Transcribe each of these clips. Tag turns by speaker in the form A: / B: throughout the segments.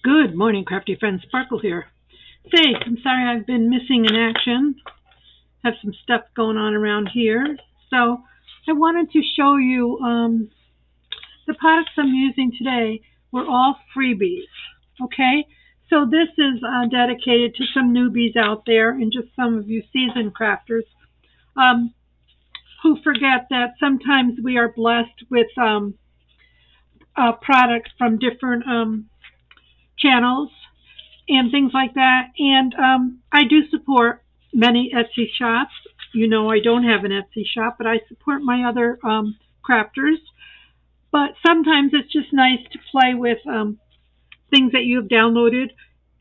A: Good morning, crafty friend. Sparkle here. Say, I'm sorry I've been missing in action. Have some stuff going on around here. So I wanted to show you the products I'm using today were all freebies. Okay? So this is dedicated to some newbies out there and just some of you seasoned crafters um, who forget that sometimes we are blessed with products from different channels and things like that. And I do support many Etsy shops. You know, I don't have an Etsy shop, but I support my other crafters. But sometimes it's just nice to play with things that you've downloaded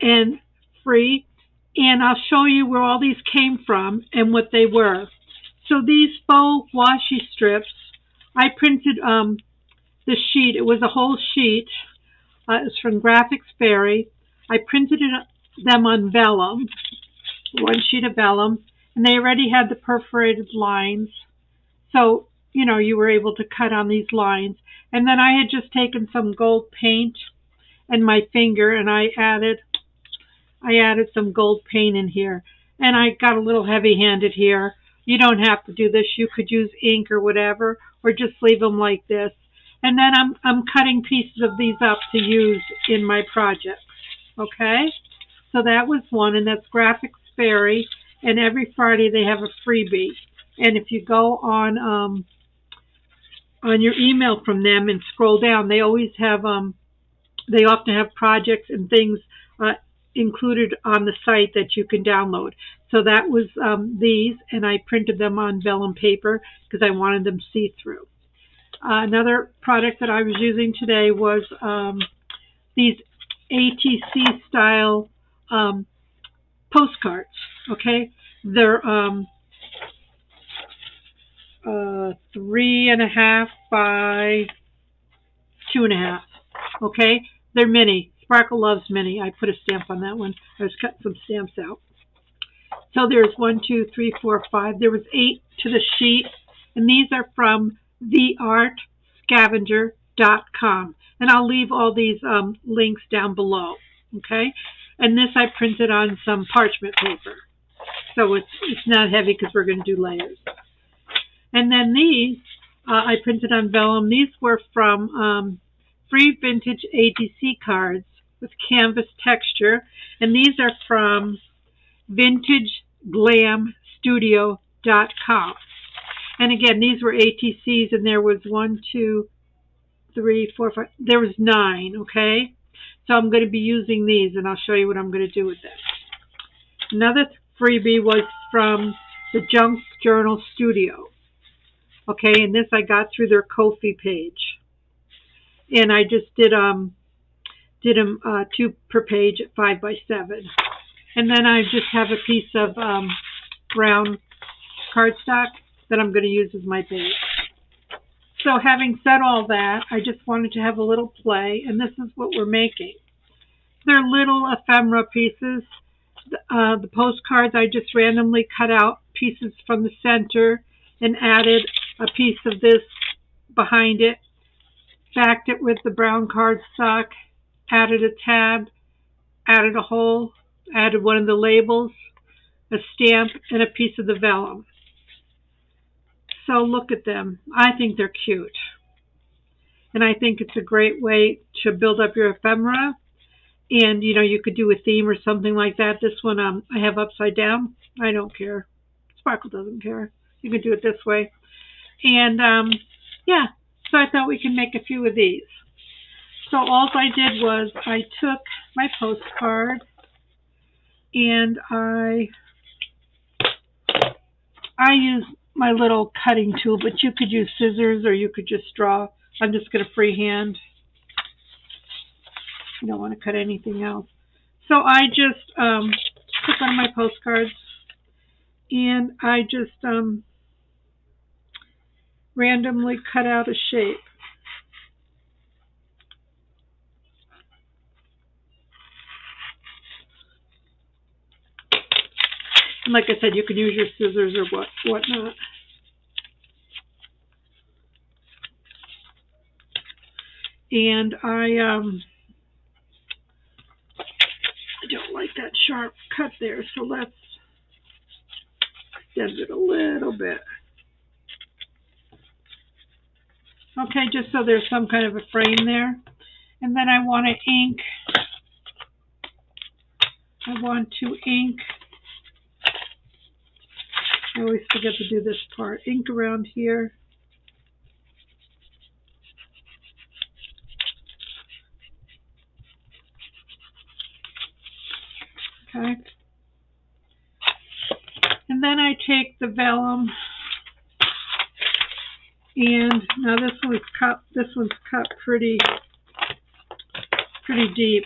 A: and free. And I'll show you where all these came from and what they were. So these faux washi strips, I printed the sheet. It was a whole sheet. It was from Graphics Fairy. I printed them on vellum, one sheet of vellum, and they already had the perforated lines. So, you know, you were able to cut on these lines. And then I had just taken some gold paint and my finger, and I added some gold paint in here. And I got a little heavy-handed here. You don't have to do this. You could use ink or whatever, or just leave them like this. And then I'm cutting pieces of these up to use in my projects. Okay? So that was one, and that's Graphics Fairy. And every Friday they have a freebie. And if you go on your email from them and scroll down, they always have they often have projects and things included on the site that you can download. So that was these, and I printed them on vellum paper because I wanted them see-through. Another product that I was using today was these ATC style postcards. Okay, they're 3.5 by 2.5. Okay, they're mini. Sparkle loves mini. I put a stamp on that one. I was cutting some stamps out. So there's 1, 2, 3, 4, 5. There was 8 to the sheet, and these are from theartscavenger.com. And I'll leave all these links down below. Okay, and this I printed on some parchment paper, so it's not heavy because we're going to do layers. And then these I printed on vellum. These were from free vintage ATC cards with canvas texture, and these are from vintageglamstudio.com. And again, these were ATCs, and there was 1, 2, 3, 4, 5. There was 9. Okay, so I'm going to be using these, and I'll show you what I'm going to do with them. Another freebie was from the Junk Journal Studio. Okay, and this I got through their Ko-fi page, and I just did them 2 per page at 5 by 7, and then I just have a piece of brown cardstock that I'm going to use as my base. So having said all that, I just wanted to have a little play, and this is what we're making. They're little ephemera pieces. The postcards, I just randomly cut out pieces from the center and added a piece of this behind it, backed it with the brown cardstock, added a tab, added a hole, added one of the labels, a stamp, and a piece of the vellum. So look at them. I think they're cute. And I think it's a great way to build up your ephemera. And, you know, you could do a theme or something like that. This one I have upside down. I don't care. Sparkle doesn't care. You can do it this way. And, yeah, so I thought we can make a few of these. So all I did was I took my postcard and I used my little cutting tool, but you could use scissors or you could just draw. I'm just going to freehand. You don't want to cut anything else. So I just took one of my postcards and I just randomly cut out a shape. And like I said, you can use your scissors or whatnot. And I don't like that sharp cut there, so let's extend it a little bit. Okay, just so there's some kind of a frame there. And then I want to ink. I always forget to do this part. Ink around here. Okay. And then I take the vellum, and now this one's cut pretty deep.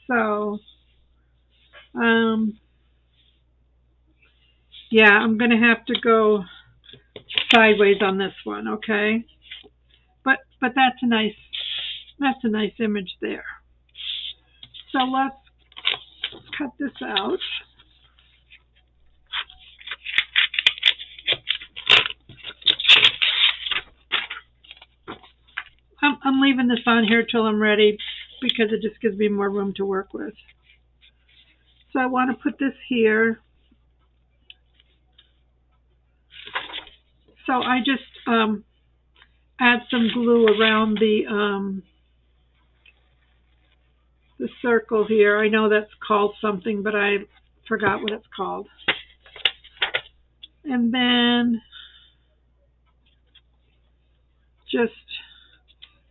A: So yeah, I'm gonna have to go sideways on this one, okay? But that's a nice image there. So let's cut this out. I'm leaving this on here till I'm ready because it just gives me more room to work with. So I want to put this here. So I just add some glue around the circle here. I know that's called something, but I forgot what it's called. And then just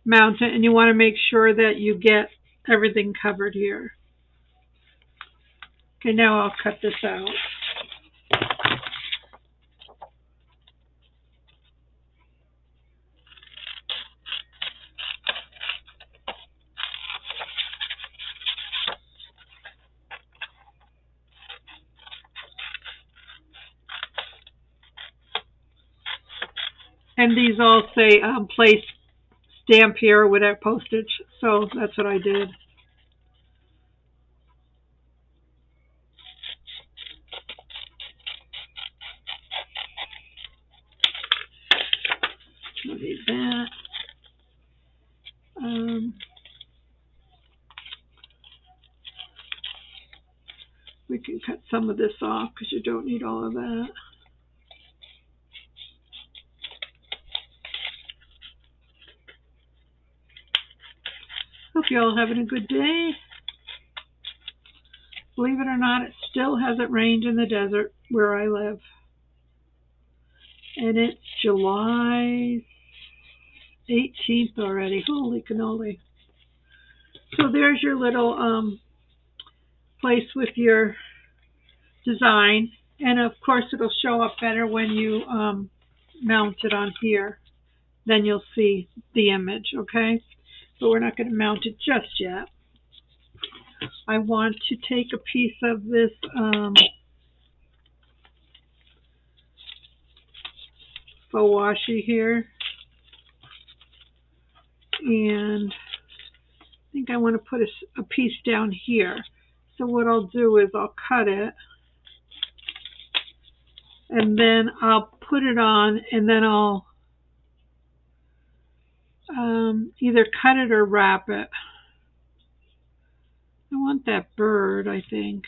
A: mount it, and you want to make sure that you get everything covered here. Okay, now I'll cut this out. And these all say place stamp here or whatever, postage, so that's what I did. Don't need that. We can cut some of this off because you don't need all of that. Hope you all having a good day. Believe it or not, it still hasn't rained in the desert where I live. And it's July 18th already. Holy cannoli. So there's your little place with your design. And of course it'll show up better when you mount it on here. Then you'll see the image, okay? But we're not going to mount it just yet. I want to take a piece of this faux washi here, and I think I want to put a piece down here. So what I'll do is I'll cut it, and then I'll put it on, and then I'll either cut it or wrap it. I want that bird, I think.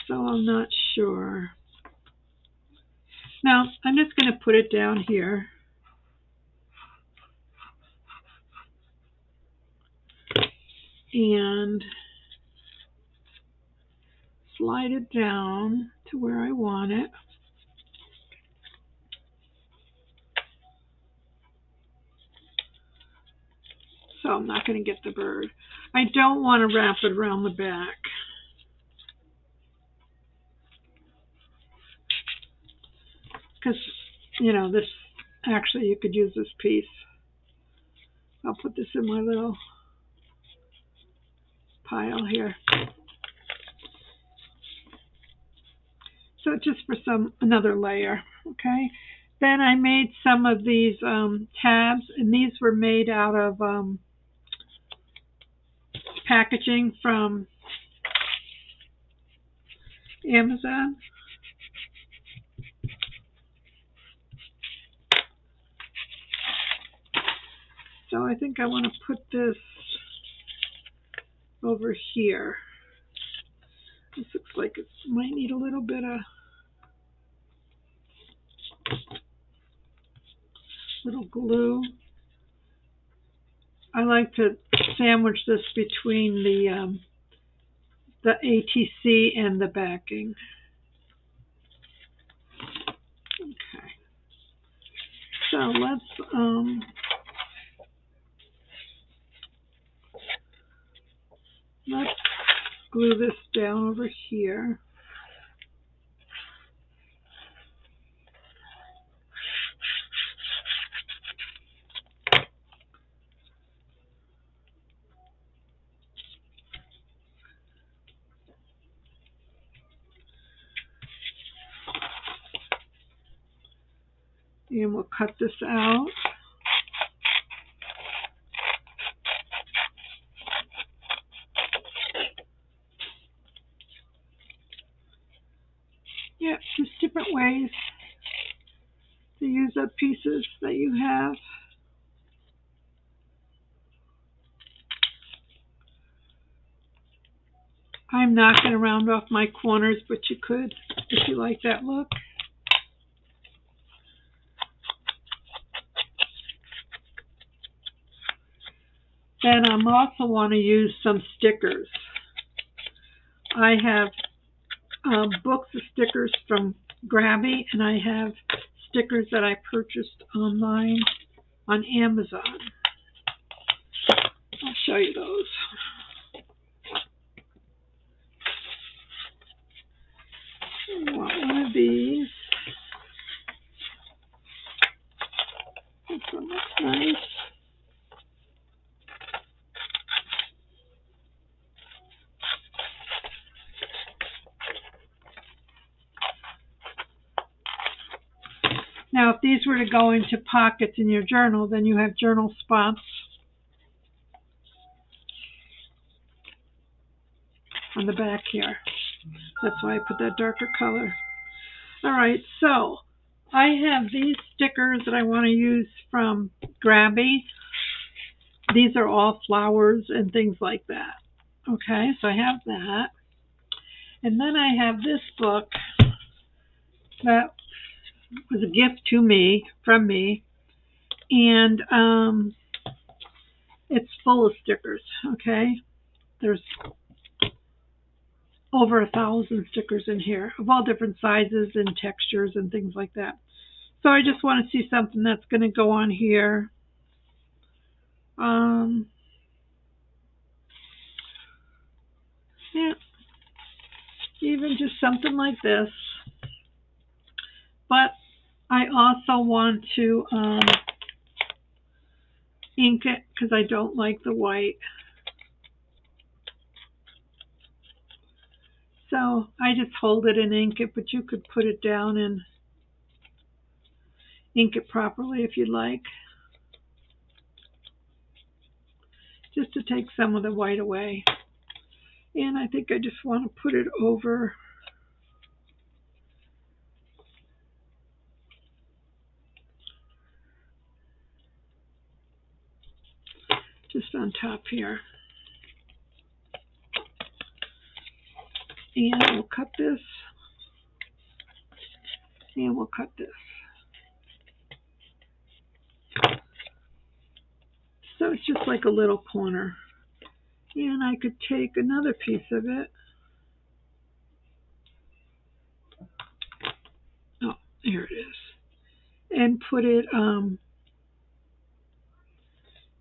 A: So I'm not sure. Now, I'm just going to put it down here. And slide it down to where I want it. So I'm not going to get the bird. I don't want to wrap it around the back. Because, you know, this, actually you could use this piece. I'll put this in my little pile here. So just for another layer, okay? Then I made some of these tabs, and these were made out of packaging from Amazon. So I think I want to put this over here. This looks like it might need a little bit of little glue. I like to sandwich this between the ATC and the backing. Okay. So let's glue this down over here. And we'll cut this out. Yeah, just different ways to use up pieces that you have. I'm not going to round off my corners, but you could if you like that look. Then I also want to use some stickers. I have books of stickers from Grabby, and I have stickers that I purchased online on Amazon. I'll show you those. I want one of these. This one looks nice. Now, if these were to go into pockets in your journal, then you have journal spots on the back here. That's why I put that darker color. All right, so I have these stickers that I want to use from Grabby. These are all flowers and things like that. Okay, so I have that. And then I have this book that was a gift to me, from me. And it's full of stickers, okay? There's over 1,000 stickers in here of all different sizes and textures and things like that. So I just want to see something that's going to go on here. Yeah, even just something like this. But I also want to ink it because I don't like the white. So I just hold it and ink it, but you could put it down and ink it properly if you'd like. Just to take some of the white away. And I think I just want to put it over just on top here. And we'll cut this. And we'll cut this. So it's just like a little corner. And I could take another piece of it. Oh, here it is. And put it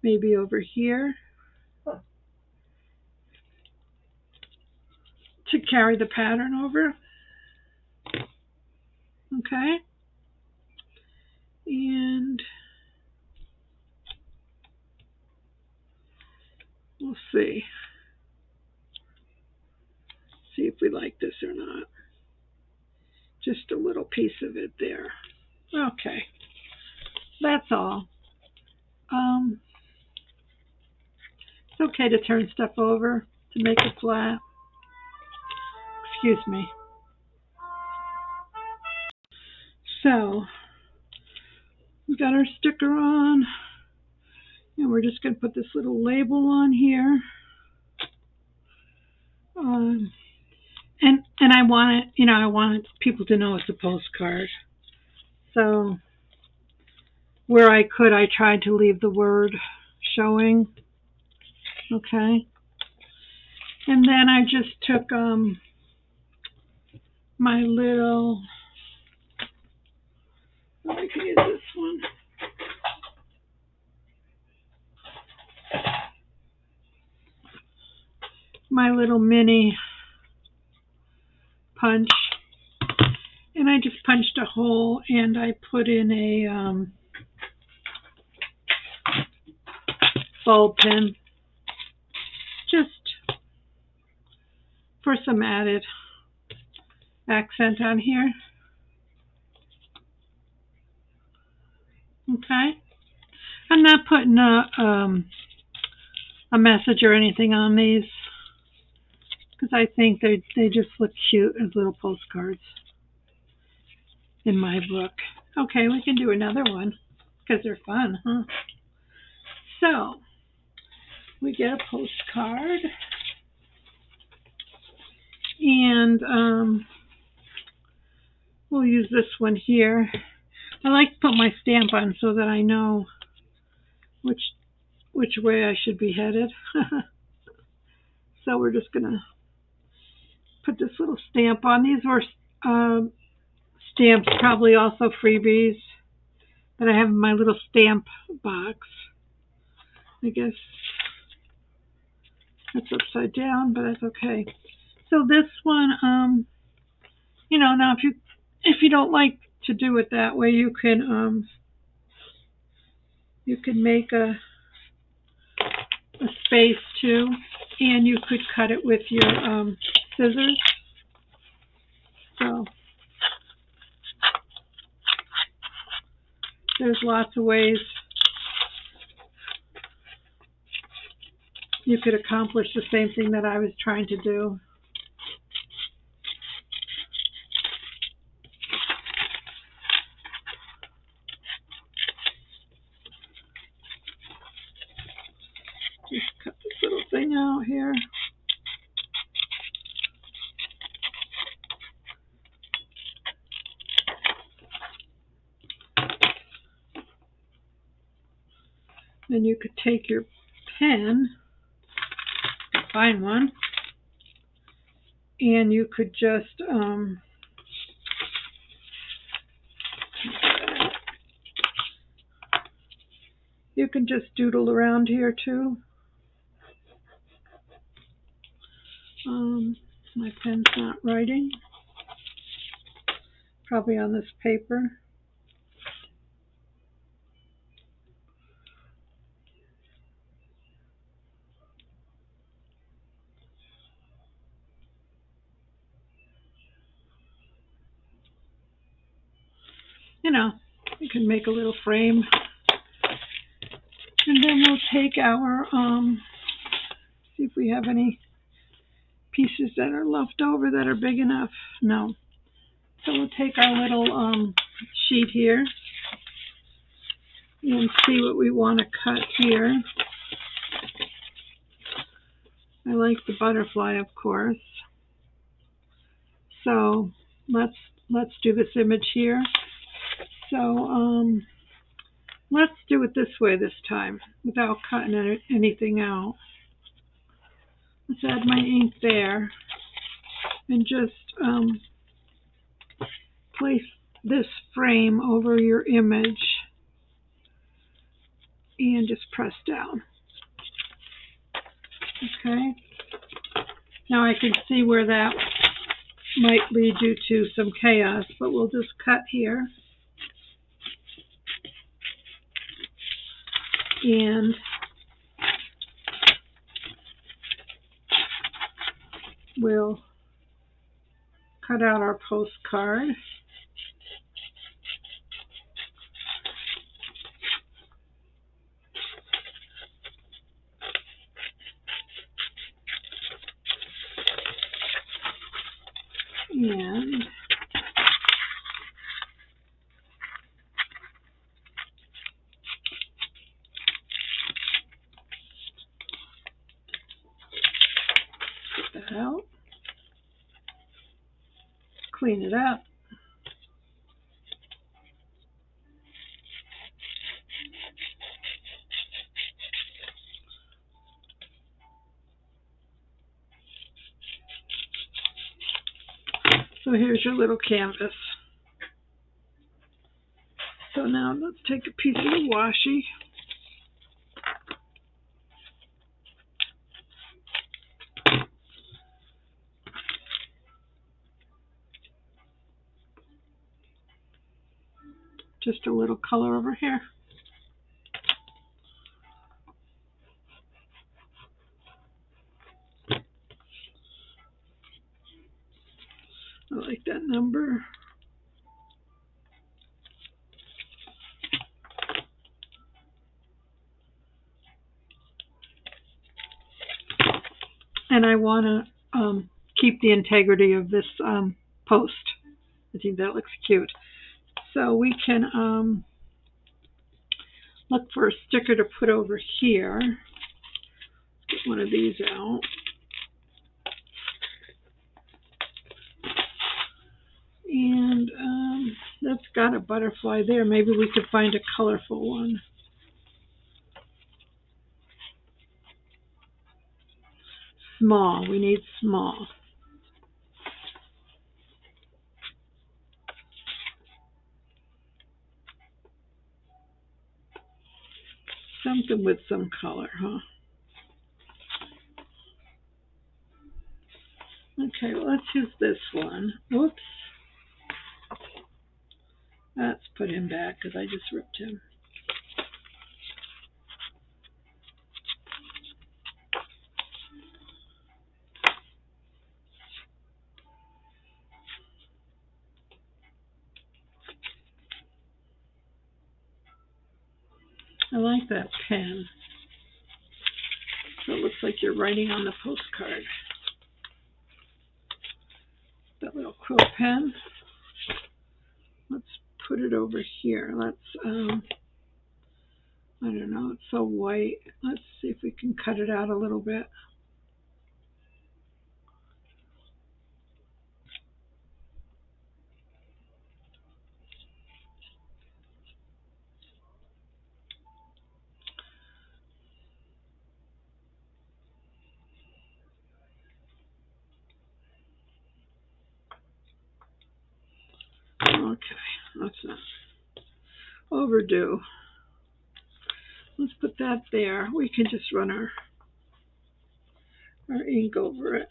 A: maybe over here to carry the pattern over. Okay. And we'll see. See if we like this or not. Just a little piece of it there. Okay. That's all. It's okay to turn stuff over to make it flat. Excuse me. So, we got our sticker on. And we're just going to put this little label on here. And I want it, I wanted people to know it's a postcard. So where I could, I tried to leave the word showing. Okay. And then I just took my little, I can use this one. My little mini punch. And I just punched a hole and I put in a ball pin. Just for some added accent on here. Okay. I'm not putting a message or anything on these because I think they just look cute as little postcards in my book. Okay, we can do another one because they're fun, huh? So we get a postcard and we'll use this one here. I like to put my stamp on so that I know which way I should be headed. So we're just going to put this little stamp on. These were stamps, probably also freebies, that I have in my little stamp box. I guess that's upside down, but that's okay. So this one, now if you don't like to do it that way, you can make a space too, and you could cut it with your scissors. So there's lots of ways you could accomplish the same thing that I was trying to do. Just cut this little thing out here. Then you could take your pen, find one, and you could just you can just doodle around here too. My pen's not writing. Probably on this paper. You can make a little frame. And then we'll take our, see if we have any pieces that are left over that are big enough. No. So we'll take our little sheet here and see what we want to cut here. I like the butterfly, of course. So let's do this image here. So let's do it this way this time without cutting anything out. Let's add my ink there and just place this frame over your image and just press down. Okay. Now I can see where that might lead you to some chaos, but we'll just cut here. And we'll cut out our postcard. And out. Clean it up. So here's your little canvas. So now let's take a piece of the washi. Just a little color over here. I like that number. And I want to keep the integrity of this post. I think that looks cute. So we can look for a sticker to put over here. Get one of these out. And that's got a butterfly there. Maybe we could find a colorful one. Small. We need small. Something with some color, huh? Okay, well, let's use this one. Oops. Let's put him back because I just ripped him. I like that pen. So it looks like you're writing on the postcard. That little quill pen. Let's put it over here. Let's, I don't know, it's so white. Let's see if we can cut it out a little bit. Okay, that's not overdue. Let's put that there. We can just run our ink over it.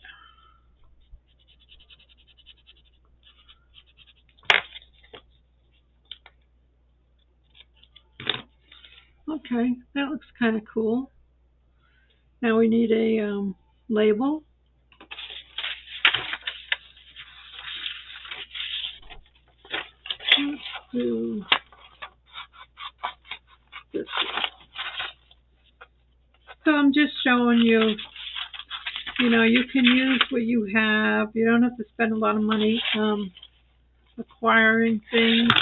A: Okay, that looks kind of cool. Now we need a label. Let's do this one. So I'm just showing you, you can use what you have. You don't have to spend a lot of money acquiring things.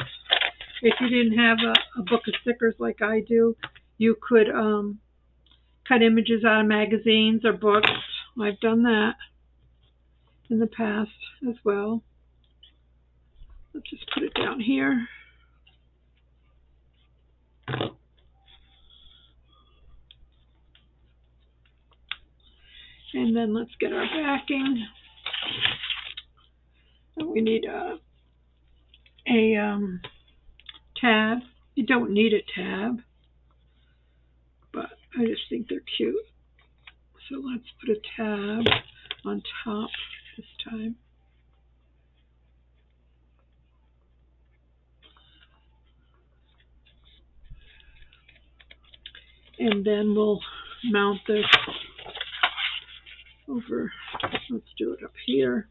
A: If you didn't have a book of stickers like I do, you could cut images out of magazines or books. I've done that in the past as well. Let's just put it down here. And then let's get our backing. And we need a tab. You don't need a tab, but I just think they're cute. So let's put a tab on top this time. And then we'll mount this over. Let's do it up here.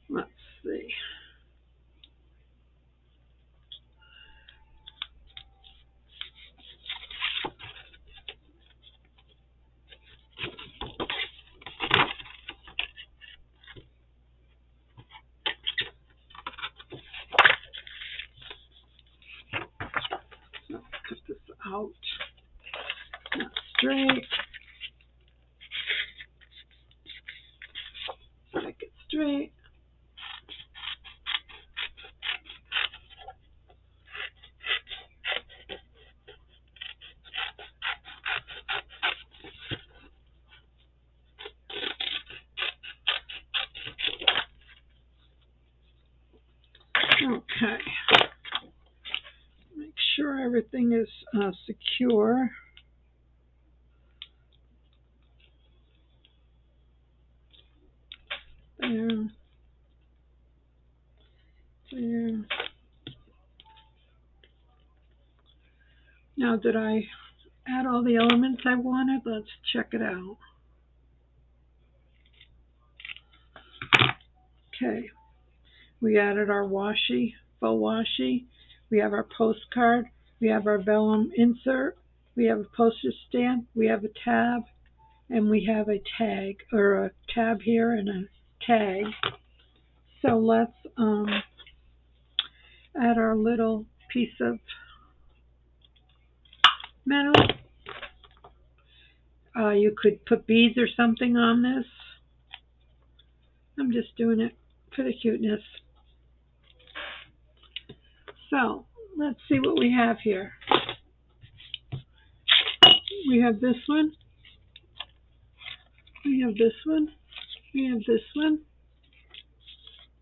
A: Let's see. out. Not straight. Make it straight. Okay. Make sure everything is secure. There. There. Now, did I add all the elements I wanted? Let's check it out. Okay. We added our washi, faux washi. We have our postcard. We have our vellum insert. We have a postage stamp. We have a tab. And we have a tag, or a tab here and a tag. So let's add our little piece of metal. You could put beads or something on this. I'm just doing it for the cuteness. So let's see what we have here. We have this one. We have this one. We have this one.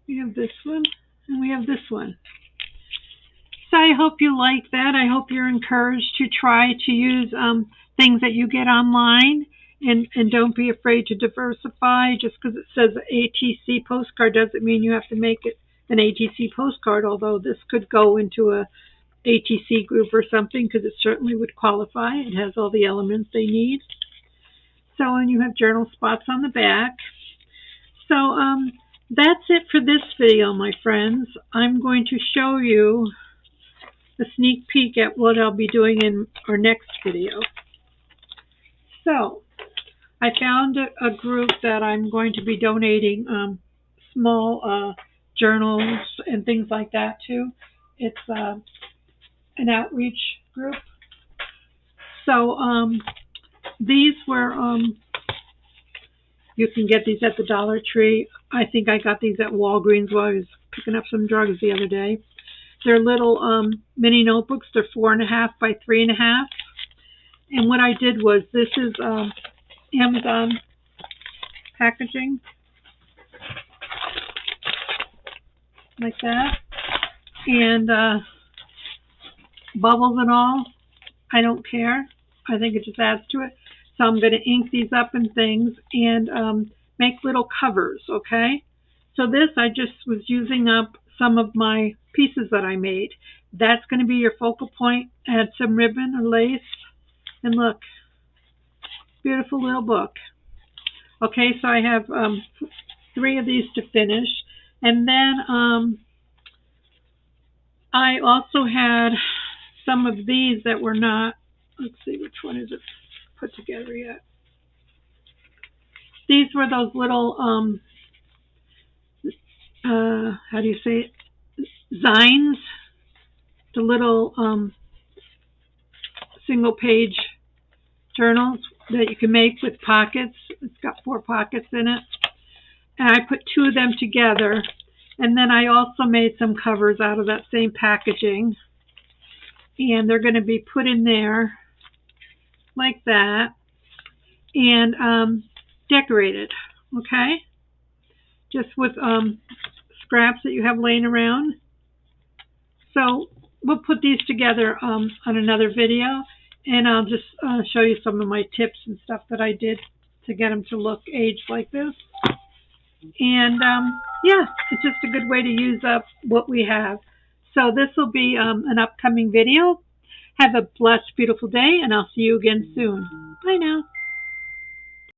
A: We have this one. And we have this one. So I hope you like that. I hope you're encouraged to try to use things that you get online. And don't be afraid to diversify. Just because it says ATC postcard doesn't mean you have to make it an ATC postcard, although this could go into a ATC group or something, because it certainly would qualify. It has all the elements they need. So, and you have journal spots on the back. So that's it for this video, my friends. I'm going to show you a sneak peek at what I'll be doing in our next video. So I found a group that I'm going to be donating small journals and things like that to. It's an outreach group. So these were, you can get these at the Dollar Tree. I think I got these at Walgreens while I was picking up some drugs the other day. They're little mini notebooks. They're 4.5 by 3.5. And what I did was, this is Amazon packaging, like that, and bubbles and all. I don't care. I think it just adds to it. So I'm going to ink these up and things and make little covers, okay? So this, I just was using up some of my pieces that I made. That's going to be your focal point. Add some ribbon or lace. And look, beautiful little book. Okay, so I have 3 of these to finish. And then I also had some of these that were not, let's see, which one is it put together yet? These were those little, how do you say it? Zines, the little single page journals that you can make with pockets. It's got 4 pockets in it. And I put 2 of them together. And then I also made some covers out of that same packaging. And they're going to be put in there like that and decorated, okay? Just with scraps that you have laying around. So we'll put these together on another video, and I'll just show you some of my tips and stuff that I did to get them to look aged like this. And yeah, it's just a good way to use up what we have. So this will be an upcoming video. Have a blessed, beautiful day, and I'll see you again soon. Bye now.